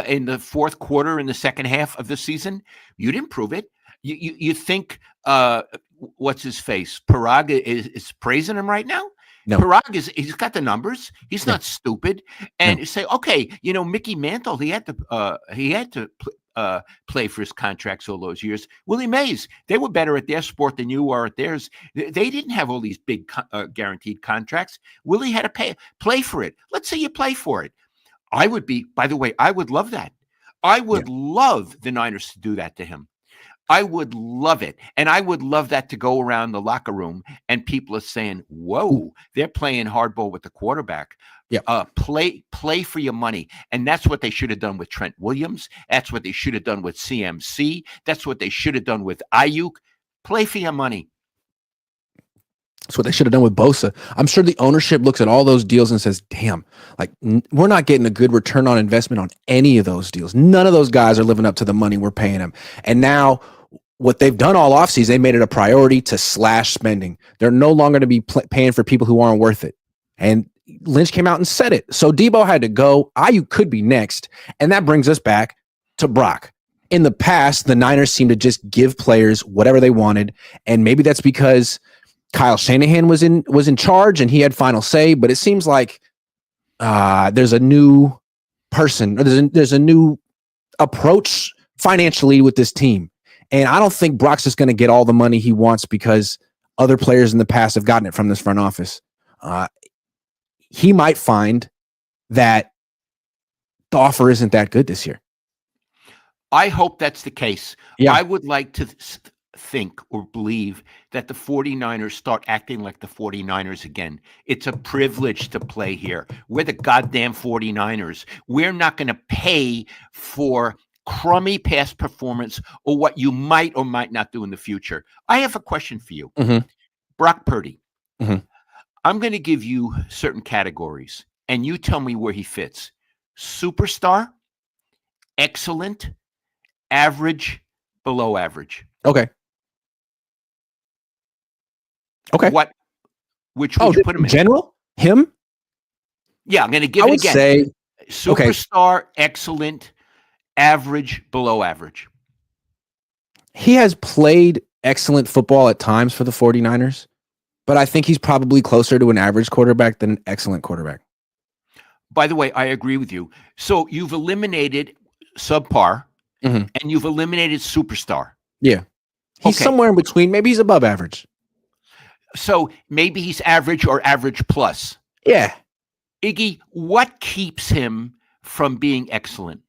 Speaker 2: in the fourth quarter in the second half of the season. You didn't prove it. You think what's his face? Parag is praising him right now? No. Parag he's got the numbers. He's not stupid. And you say, okay, Mickey Mantle, he had to play for his contracts all those years. Willie Mays, they were better at their sport than you are at theirs. They didn't have all these big guaranteed contracts. Willie had to play for it. Let's say you play for it. By the way, I would love that. I would love the Niners to do that to him. I would love it. And I would love that to go around the locker room and people are saying, whoa, they're playing hardball with the quarterback.
Speaker 1: Yeah.
Speaker 2: Play for your money. And that's what they should have done with Trent Williams. That's what they should have done with CMC. That's what they should have done with Ayuk. Play for your money.
Speaker 1: That's what they should have done with Bosa. I'm sure the ownership looks at all those deals and says, damn, we're not getting a good return on investment on any of those deals. None of those guys are living up to the money we're paying them. And now what they've done all offseason, they made it a priority to slash spending. They're no longer to be paying for people who aren't worth it. And Lynch came out and said it. So Deebo had to go. Ayuk could be next. And that brings us back to Brock. In the past, the Niners seemed to just give players whatever they wanted. And maybe that's because Kyle Shanahan was in charge and he had final say. But it seems like there's a new person, or there's a new approach financially with this team. And I don't think Brock's just going to get all the money he wants because other players in the past have gotten it from this front office. He might find that the offer isn't that good this year.
Speaker 2: I hope that's the case.
Speaker 1: Yeah.
Speaker 2: I would like to think or believe that the 49ers start acting like the 49ers again. It's a privilege to play here. We're the goddamn 49ers. We're not going to pay for crummy past performance or what you might or might not do in the future. I have a question for you.
Speaker 1: Mm-hmm.
Speaker 2: Brock Purdy.
Speaker 1: Mm-hmm.
Speaker 2: I'm going to give you certain categories, and you tell me where he fits. Superstar, excellent, average, below average.
Speaker 1: Okay.
Speaker 2: Which would you put him in?
Speaker 1: General? Him?
Speaker 2: Yeah, I'm going to give it again.
Speaker 1: Say,
Speaker 2: superstar, excellent, average, below average.
Speaker 1: He has played excellent football at times for the 49ers, but I think he's probably closer to an average quarterback than an excellent quarterback.
Speaker 2: By the way, I agree with you. So you've eliminated subpar, and you've eliminated superstar.
Speaker 1: Yeah. He's somewhere in between. Maybe he's above average.
Speaker 2: So maybe he's average or average plus.
Speaker 1: Yeah.
Speaker 2: Iggy, what keeps him from being excellent?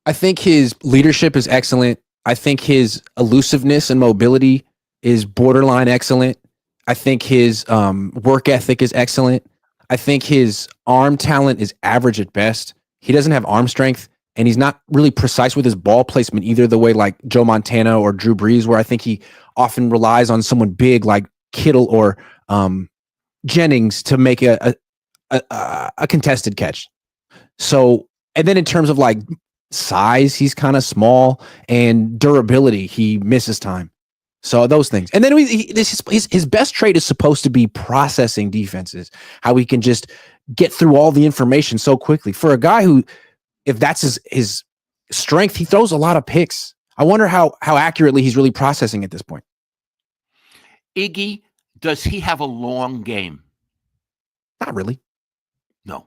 Speaker 1: I think his leadership is excellent. I think his elusiveness and mobility is borderline excellent. I think his work ethic is excellent. I think his arm talent is average at best. He doesn't have arm strength, and he's not really precise with his ball placement either, the way like Joe Montana or Drew Brees, where I think he often relies on someone big like Kittle or Jennings to make a contested catch. So, and then in terms of like size, he's kind of small, and durability, he misses time. So those things. And then his best trait is supposed to be processing defenses, how he can just get through all the information so quickly. For a guy who, if that's his strength, he throws a lot of picks. I wonder how accurately he's really processing at this point.
Speaker 2: Iggy, does he have a long game?
Speaker 1: Not really.
Speaker 2: No.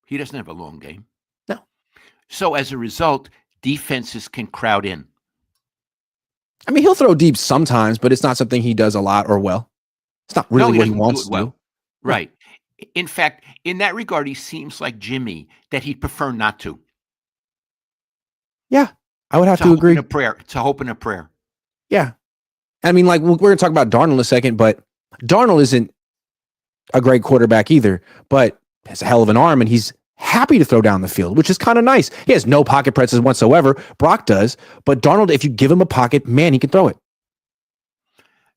Speaker 2: He doesn't have a long game.
Speaker 1: No.
Speaker 2: So as a result, defenses can crowd in.
Speaker 1: I mean, he'll throw deep sometimes, but it's not something he does a lot or well. It's not really what he wants to do.
Speaker 2: Right. In fact, in that regard, he seems like Jimmy, that he'd prefer not to.
Speaker 1: Yeah, I would have to agree.
Speaker 2: It's a hope and a prayer.
Speaker 1: Yeah. I mean, like, we're going to talk about Darnold in a second, but Darnold isn't a great quarterback either, but has a hell of an arm, and he's happy to throw down the field, which is kind of nice. He has no pocket presence whatsoever. Brock does, but Darnold, if you give him a pocket, man, he can throw it.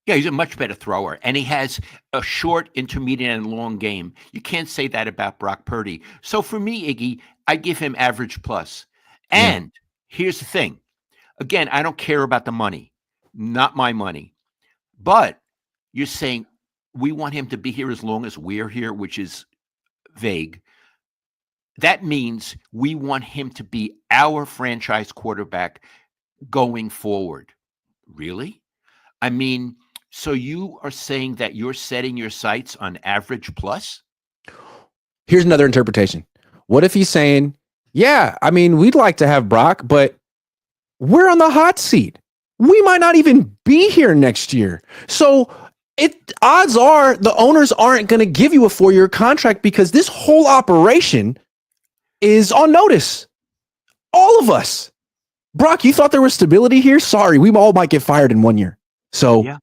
Speaker 2: Yeah, he's a much better thrower, and he has a short, intermediate, and long game. You can't say that about Brock Purdy. So for me, Iggy, I give him average plus. And here's the thing. Again, I don't care about the money. Not my money. But you're saying we want him to be here as long as we're here, which is vague. That means we want him to be our franchise quarterback going forward. Really? I mean, so you are saying that you're setting your sights on average plus?
Speaker 1: Here's another interpretation. What if he's saying, yeah, I mean, we'd like to have Brock, but we're on the hot seat. We might not even be here next year. So odds are the owners aren't going to give you a 4-year contract because this whole operation is on notice. All of us. Brock, you thought there was stability here? Sorry, we all might get fired in 1 year. So
Speaker 2: yeah,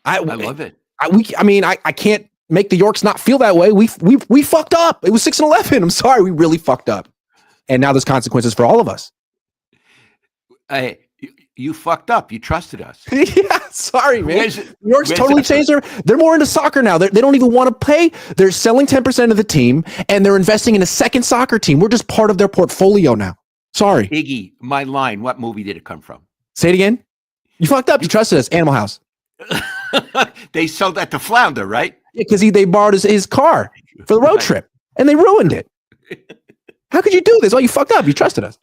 Speaker 2: I love it.
Speaker 1: I can't make the Yorks not feel that way. We fucked up. It was 6-11. I'm sorry, we really fucked up. And now there's consequences for all of us.
Speaker 2: You fucked up. You trusted us.
Speaker 1: Yeah, sorry, man. New York's totally changed they're more into soccer now. They don't even want to pay. They're selling 10% of the team, and they're investing in a second soccer team. We're just part of their portfolio now. Sorry.
Speaker 2: Iggy, my line. What movie did it come from?
Speaker 1: Say it again. You fucked up. You trusted us. Animal House.
Speaker 2: They sold that to Flounder, right?
Speaker 1: Yeah, because they borrowed his car for the road trip, and they ruined it. How could you do this? Oh, you fucked up. You trusted us.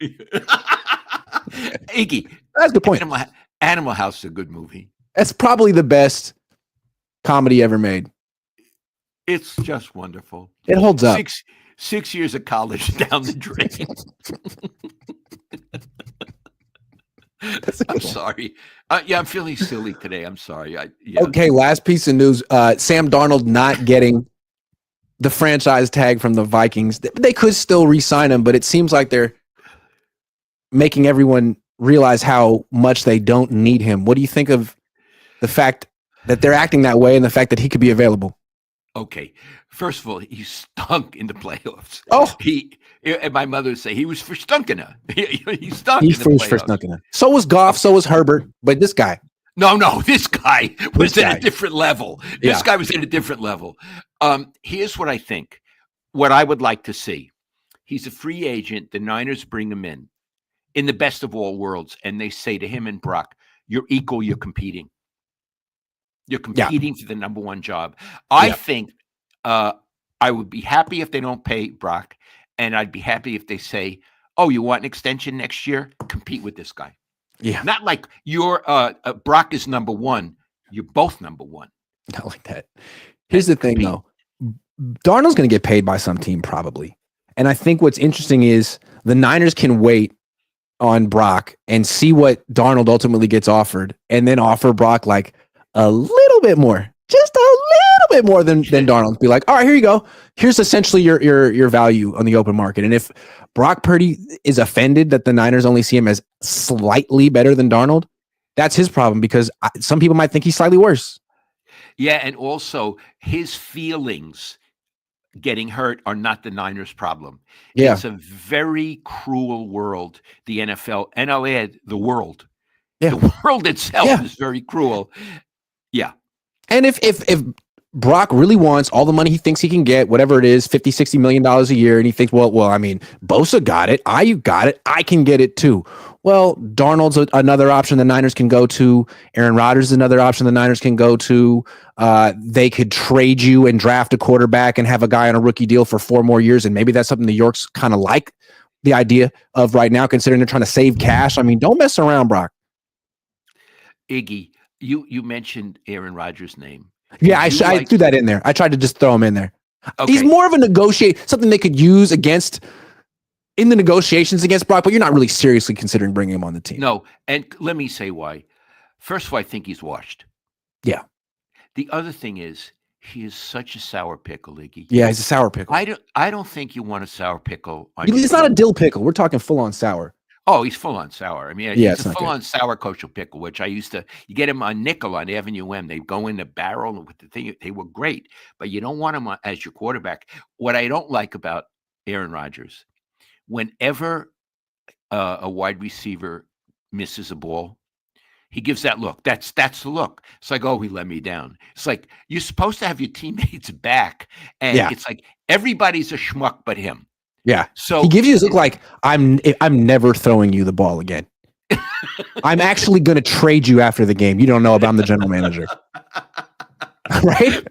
Speaker 2: Iggy.
Speaker 1: That's a good point.
Speaker 2: Animal House is a good movie.
Speaker 1: That's probably the best comedy ever made.
Speaker 2: It's just wonderful.
Speaker 1: It holds up.
Speaker 2: 6 years of college down the drain. I'm sorry. I'm feeling silly today. I'm sorry.
Speaker 1: Okay, last piece of news. Sam Darnold not getting the franchise tag from the Vikings. They could still re-sign him, but it seems like they're making everyone realize how much they don't need him. What do you think of the fact that they're acting that way and the fact that he could be available?
Speaker 2: Okay. First of all, he stunk in the playoffs.
Speaker 1: Oh,
Speaker 2: and my mother would say he was for stunking. He stunk.
Speaker 1: He was for stunking. So was Goff. So was Herbert. But this guy.
Speaker 2: No. This guy was at a different level. This guy was at a different level. Here's what I think. What I would like to see. He's a free agent. The Niners bring him in the best of all worlds, and they say to him and Brock, "You're equal. You're competing. You're competing for the number one job." I think I would be happy if they don't pay Brock, and I'd be happy if they say, "Oh, you want an extension next year? Compete with this guy."
Speaker 1: Yeah,
Speaker 2: not like you're Brock is number one. You're both number one.
Speaker 1: Not like that. Here's the thing, though. Darnold's going to get paid by some team probably, and I think what's interesting is the Niners can wait on Brock and see what Darnold ultimately gets offered, and then offer Brock like a little bit more, just a little bit more than Darnold. Be like, all right, here you go. Here's essentially your value on the open market. And if Brock Purdy is offended that the Niners only see him as slightly better than Darnold, that's his problem, because some people might think he's slightly worse.
Speaker 2: Yeah, and also his feelings getting hurt are not the Niners' problem.
Speaker 1: Yeah.
Speaker 2: It's a very cruel world, the NFL, and I'll add the world.
Speaker 1: Yeah.
Speaker 2: The world itself is very cruel. Yeah.
Speaker 1: And if Brock really wants all the money he thinks he can get, whatever it is, $50-60 million a year, and he thinks, well, I mean, Bosa got it, Ayuk got it, I can get it too. Well, Darnold's another option the Niners can go to. Aaron Rodgers is another option the Niners can go to. They could trade you and draft a quarterback and have a guy on a rookie deal for 4 more years, and maybe that's something the Yorks kind of like the idea of right now, considering they're trying to save cash. I mean, don't mess around, Brock.
Speaker 2: Iggy, you mentioned Aaron Rodgers' name.
Speaker 1: Yeah, I threw that in there. I tried to just throw him in there.
Speaker 2: Okay.
Speaker 1: He's more of a something they could use in the negotiations against Brock, but you're not really seriously considering bringing him on the team.
Speaker 2: No, and let me say why. First of all, I think he's washed.
Speaker 1: Yeah.
Speaker 2: The other thing is, he is such a sour pickle, Iggy.
Speaker 1: Yeah, he's a sour pickle.
Speaker 2: I don't think you want a sour pickle.
Speaker 1: It's not a dill pickle. We're talking full on sour.
Speaker 2: Oh, he's full on sour. I mean,
Speaker 1: yeah,
Speaker 2: he's a full on sour kosher pickle, which you get him on nickel on Avenue M. They go in the barrel with the thing. They were great, but you don't want him as your quarterback. What I don't like about Aaron Rodgers, whenever a wide receiver misses a ball, he gives that look. That's the look. It's like, oh, he let me down. It's like, you're supposed to have your teammates back. And it's like, everybody's a schmuck but him.
Speaker 1: Yeah.
Speaker 2: So
Speaker 1: he gives you this look like, I'm never throwing you the ball again. I'm actually going to trade you after the game. You don't know about I'm the general manager. Right?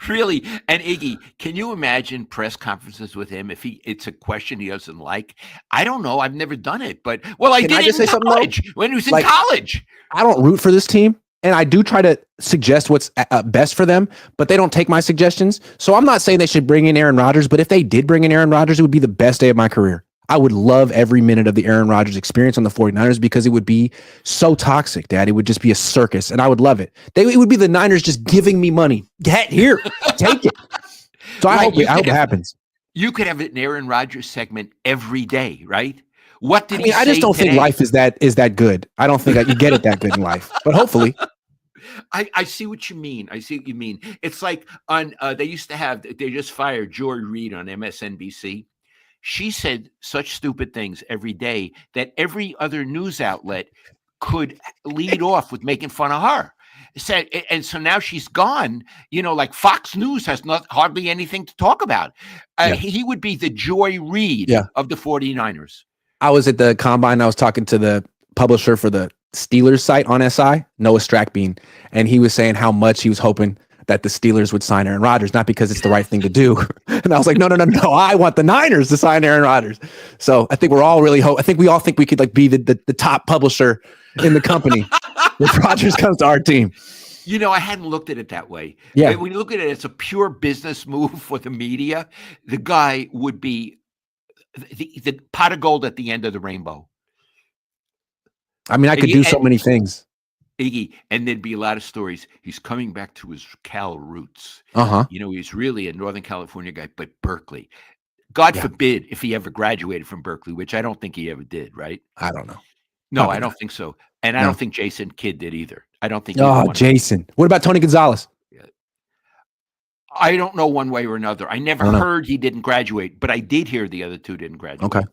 Speaker 2: Really? And Iggy, can you imagine press conferences with him if it's a question he doesn't like? I don't know. I've never done it, but I did it in college when he was in college.
Speaker 1: I don't root for this team, and I do try to suggest what's best for them, but they don't take my suggestions. So I'm not saying they should bring in Aaron Rodgers, but if they did bring in Aaron Rodgers, it would be the best day of my career. I would love every minute of the Aaron Rodgers experience on the 49ers because it would be so toxic, Dad. It would just be a circus, and I would love it. It would be the Niners just giving me money. Get here, take it. So I hope it happens.
Speaker 2: You could have an Aaron Rodgers segment every day, right? What did he say?
Speaker 1: I just don't think life is that good. I don't think you get it that good in life, but hopefully.
Speaker 2: I see what you mean. I see what you mean. It's like on they just fired Joy Reid on MSNBC. She said such stupid things every day that every other news outlet could lead off with making fun of her. And so now she's gone. Like Fox News has hardly anything to talk about. He would be the Joy Reid of the 49ers.
Speaker 1: I was at the combine. I was talking to the publisher for the Steelers site on SI, Noah Strackbean, and he was saying how much he was hoping that the Steelers would sign Aaron Rodgers, not because it's the right thing to do. And I was like, no. I want the Niners to sign Aaron Rodgers. So I think we're all really I think we all think we could like be the top publisher in the company if Rodgers comes to our team.
Speaker 2: You know, I hadn't looked at it that way.
Speaker 1: Yeah.
Speaker 2: When you look at it as a pure business move for the media, the guy would be the pot of gold at the end of the rainbow.
Speaker 1: I mean, I could do so many things.
Speaker 2: Iggy, and there'd be a lot of stories. He's coming back to his Cal roots.
Speaker 1: Uh-huh.
Speaker 2: You know, he's really a Northern California guy, but Berkeley. God forbid if he ever graduated from Berkeley, which I don't think he ever did, right?
Speaker 1: I don't know.
Speaker 2: No, I don't think so. And I don't think Jason Kidd did either. I don't think.
Speaker 1: Jason. What about Tony Gonzalez?
Speaker 2: I don't know one way or another. I never heard he didn't graduate, but I did hear the other two didn't graduate.
Speaker 1: Okay.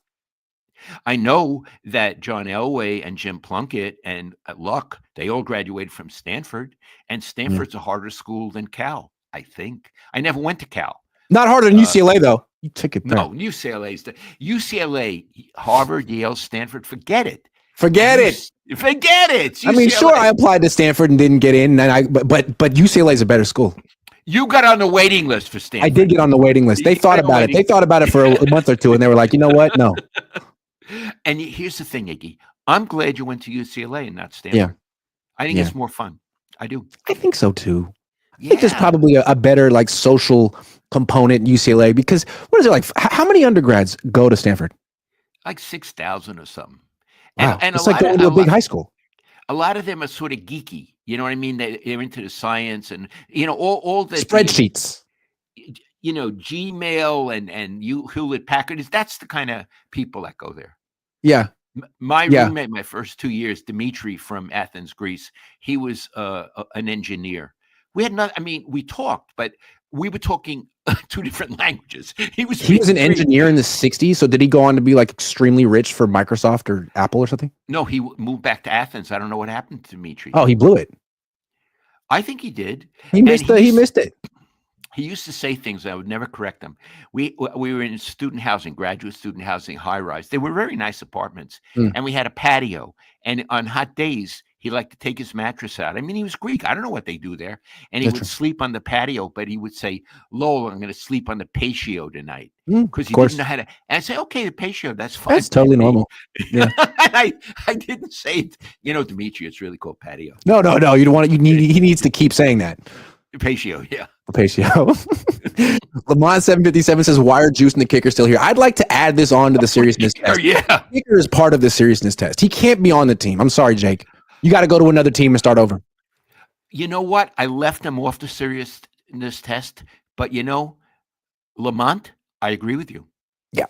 Speaker 2: I know that John Elway and Jim Plunkett and Luck, they all graduated from Stanford, and Stanford's a harder school than Cal, I think. I never went to Cal.
Speaker 1: Not harder than UCLA, though. You took it there.
Speaker 2: No, UCLA, Harvard, Yale, Stanford, forget it.
Speaker 1: Forget it.
Speaker 2: UCLA.
Speaker 1: I mean, sure, I applied to Stanford and didn't get in, and but UCLA is a better school.
Speaker 2: You got on the waiting list for Stanford.
Speaker 1: I did get on the waiting list. They thought about it. They thought about it for a month or two, and they were like, you know what? No.
Speaker 2: And here's the thing, Iggy. I'm glad you went to UCLA and not Stanford.
Speaker 1: Yeah.
Speaker 2: I think it's more fun. I do.
Speaker 1: I think so too. I think there's probably a better like social component in UCLA because what is it like? How many undergrads go to Stanford?
Speaker 2: Like 6,000 or something.
Speaker 1: Wow. And it's like going to a big high school.
Speaker 2: A lot of them are sort of geeky. You know what I mean? They're into the science and, you know, all the
Speaker 1: spreadsheets.
Speaker 2: You know, Gmail and Hewlett Packard that's the kind of people that go there.
Speaker 1: Yeah.
Speaker 2: My roommate, my first 2 years, Dimitri from Athens, Greece, he was an engineer. We had not, I mean, we talked, but we were talking two different languages. He was an engineer
Speaker 1: in the 60s. So did he go on to be like extremely rich for Microsoft or Apple or something?
Speaker 2: No, he moved back to Athens. I don't know what happened to Dimitri.
Speaker 1: Oh, he blew it.
Speaker 2: I think he did.
Speaker 1: He missed it.
Speaker 2: He used to say things I would never correct him. We were in student housing, graduate student housing, high rise. They were very nice apartments, and we had a patio. And on hot days, he liked to take his mattress out. I mean, he was Greek. I don't know what they do there. And he would sleep on the patio, but he would say, "Lowell, I'm going to sleep on the patio tonight," because he didn't know how to. And I say, "Okay, the patio, that's fine.
Speaker 1: That's totally normal." Yeah,
Speaker 2: I didn't say it. You know, Dimitri, it's really called patio.
Speaker 1: No. You don't want it. He needs to keep saying that.
Speaker 2: Patio, yeah.
Speaker 1: Patio. Lamont 757 says, "Why are Juice and the kicker still here?" I'd like to add this on to the seriousness test.
Speaker 2: Yeah,
Speaker 1: kicker is part of the seriousness test. He can't be on the team. I'm sorry, Jake. You got to go to another team and start over.
Speaker 2: You know what? I left him off the seriousness test, but you know, Lamont, I agree with you.
Speaker 1: Yeah.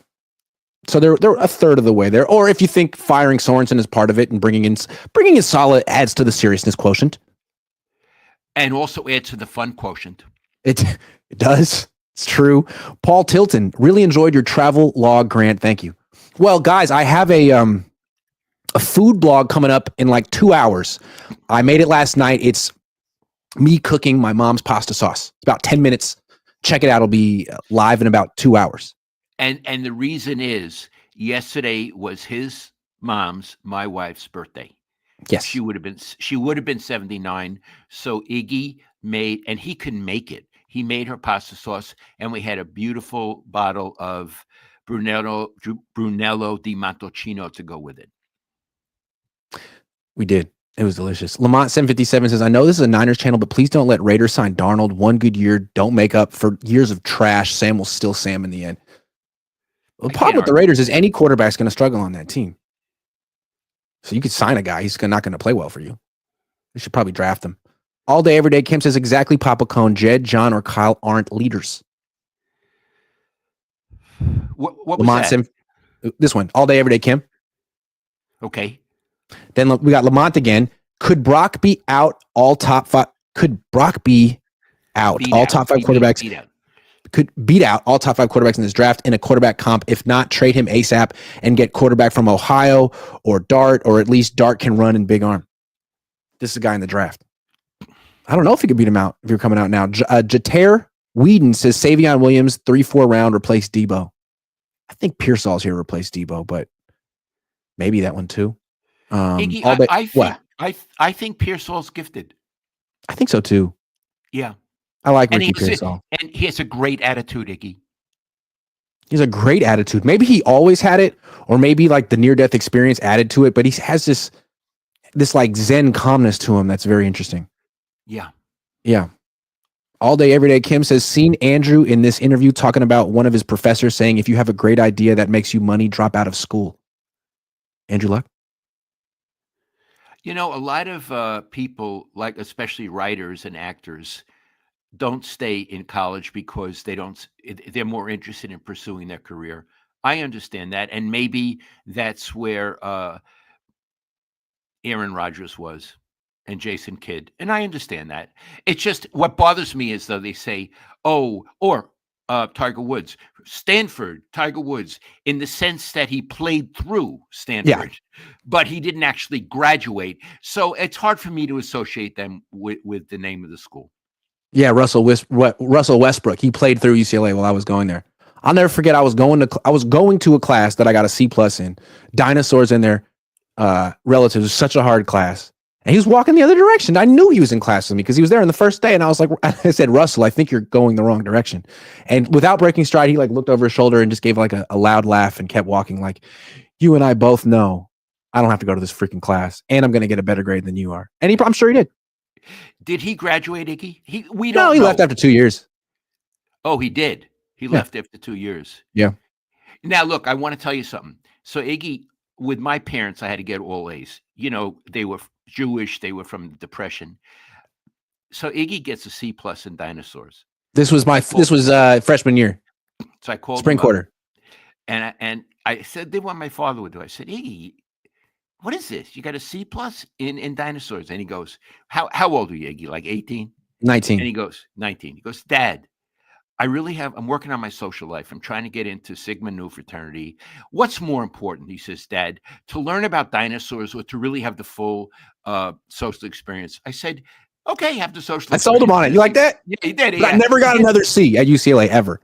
Speaker 1: So they're a third of the way there. Or if you think firing Sorensen is part of it and bringing in Saleh adds to the seriousness quotient.
Speaker 2: And also adds to the fun quotient.
Speaker 1: It does. It's true. Paul Tilton, really enjoyed your travel log, Grant. Thank you. Well, guys, I have a food blog coming up in like 2 hours. I made it last night. It's me cooking my mom's pasta sauce. It's about 10 minutes. Check it out. It'll be live in about 2 hours.
Speaker 2: And the reason is yesterday was his mom's, my wife's birthday.
Speaker 1: Yes.
Speaker 2: She would have been 79. So Iggy made, and he couldn't make it. He made her pasta sauce, and we had a beautiful bottle of Brunello di Montalcino to go with it.
Speaker 1: We did. It was delicious. Lamont 757 says, "I know this is a Niners channel, but please don't let Raiders sign Darnold. One good year don't make up for years of trash. Sam will still Sam in the end." The problem with the Raiders is any quarterback's going to struggle on that team. So you could sign a guy. He's not going to play well for you. You should probably draft him. All day, every day. Kim says, exactly, Papa Cohn, Jed, John, or Kyle aren't leaders.
Speaker 2: What was that?
Speaker 1: This one. All day, every day, Kim.
Speaker 2: Okay.
Speaker 1: Then we got Lamont again. Could Brock be out all top five? Could Brock be out all top five quarterbacks? Could beat out all top five quarterbacks in this draft in a quarterback comp. If not, trade him ASAP and get quarterback from Ohio or Dart, or at least Dart can run and big arm. This is a guy in the draft. I don't know if he could beat him out if you're coming out now. Jater Whedon says Savion Williams, 3-4 round, replace Deebo. I think Pearsall's here to replace Deebo, but Maybe that one too.
Speaker 2: Iggy,
Speaker 1: All day,
Speaker 2: I think
Speaker 1: what?
Speaker 2: I think Pearsall's gifted.
Speaker 1: I think so too.
Speaker 2: Yeah,
Speaker 1: I like
Speaker 2: and
Speaker 1: Ricky Pearsall.
Speaker 2: and he has a great attitude, Iggy.
Speaker 1: He's a great attitude. Maybe he always had it, or maybe like the near-death experience added to it, but he has this like Zen calmness to him that's very interesting.
Speaker 2: Yeah.
Speaker 1: Yeah. All day, every day. Kim says, seen Andrew in this interview talking about one of his professors saying, if you have a great idea that makes you money, drop out of school. Andrew Luck?
Speaker 2: You know, a lot of people, like especially writers and actors, don't stay in college because they're more interested in pursuing their career. I understand that. And maybe that's where Aaron Rodgers was and Jason Kidd. And I understand that. It's just what bothers me is though they say, oh, or Tiger Woods, Stanford, Tiger Woods, in the sense that he played through Stanford, but he didn't actually graduate. So it's hard for me to associate them with the name of the school.
Speaker 1: Yeah, Russell Westbrook. He played through UCLA while I was going there. I'll never forget. I was going to a class that I got a C+ in. Dinosaurs and their relatives. It was such a hard class, and he was walking the other direction. I knew he was in class with me because he was there on the first day, and I was like, I said, Russell, I think you're going the wrong direction. And without breaking stride, he like looked over his shoulder and just gave like a loud laugh and kept walking. Like, you and I both know I don't have to go to this freaking class, and I'm going to get a better grade than you are. And I'm sure he did.
Speaker 2: Did he graduate, Iggy? He
Speaker 1: left after 2 years.
Speaker 2: Oh, he did. He left after 2 years.
Speaker 1: Yeah.
Speaker 2: Now, look, I want to tell you something. So, Iggy, with my parents, I had to get all A's. You know, they were Jewish. They were from the Depression. So, Iggy gets a C+ in Dinosaurs.
Speaker 1: This was freshman year.
Speaker 2: So I called
Speaker 1: spring quarter,
Speaker 2: and I said, did what my father would do. I said, Iggy, what is this? You got a C+ in Dinosaurs? And he goes, how old are you, Iggy? Like 18?
Speaker 1: 19.
Speaker 2: And he goes, 19. He goes, Dad, I'm working on my social life. I'm trying to get into Sigma Nu fraternity. What's more important? He says, Dad, to learn about dinosaurs or to really have the full social experience? I said, okay, have the social experience.
Speaker 1: I sold him on it. You like that?
Speaker 2: Yeah, he did.
Speaker 1: But I never got another C at UCLA ever.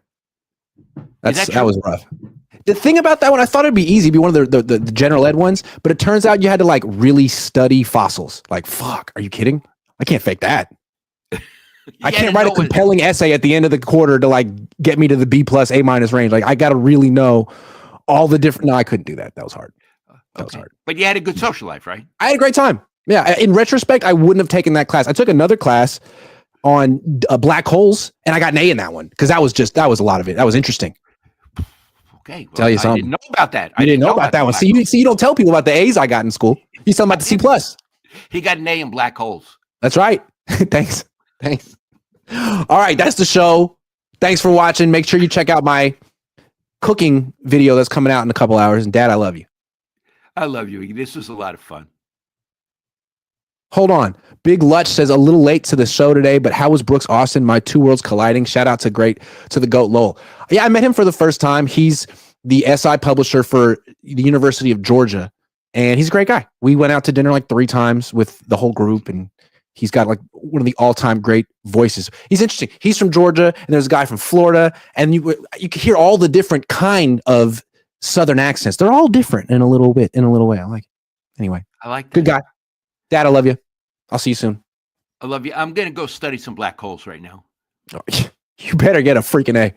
Speaker 1: That was rough. The thing about that one, I thought it'd be easy, be one of the general ed ones, but it turns out you had to like really study fossils. Like, fuck, are you kidding? I can't fake that. I can't write a compelling essay at the end of the quarter to like get me to the B+ A- range. Like, I got to really know all the different. No, I couldn't do that. That was hard. That was hard.
Speaker 2: But you had a good social life, right?
Speaker 1: I had a great time. Yeah. In retrospect, I wouldn't have taken that class. I took another class on black holes, and I got an A in that one because that was a lot of it. That was interesting.
Speaker 2: Okay, well,
Speaker 1: tell you something.
Speaker 2: I didn't know about that.
Speaker 1: I didn't know about that one. See, you don't tell people about the A's I got in school. You tell them about the C+.
Speaker 2: He got an A in black holes.
Speaker 1: That's right. Thanks. All right, that's the show. Thanks for watching. Make sure you check out my cooking video that's coming out in a couple hours. And Dad, I love you.
Speaker 2: I love you. This was a lot of fun.
Speaker 1: Hold on. Big Lutch says a little late to the show today, but how was Brooks Austin? My two worlds colliding. Shout out to the GOAT Lowell. Yeah, I met him for the first time. He's the SI publisher for the University of Georgia, and he's a great guy. We went out to dinner like 3 times with the whole group, and he's got like one of the all-time great voices. He's interesting. He's from Georgia, and there's a guy from Florida, and you can hear all the different kind of Southern accents. They're all different in a little way. I like it. Anyway,
Speaker 2: I like that.
Speaker 1: Good guy. Dad, I love you. I'll see you soon.
Speaker 2: I love you. I'm going to go study some black holes right now.
Speaker 1: You better get a freaking A.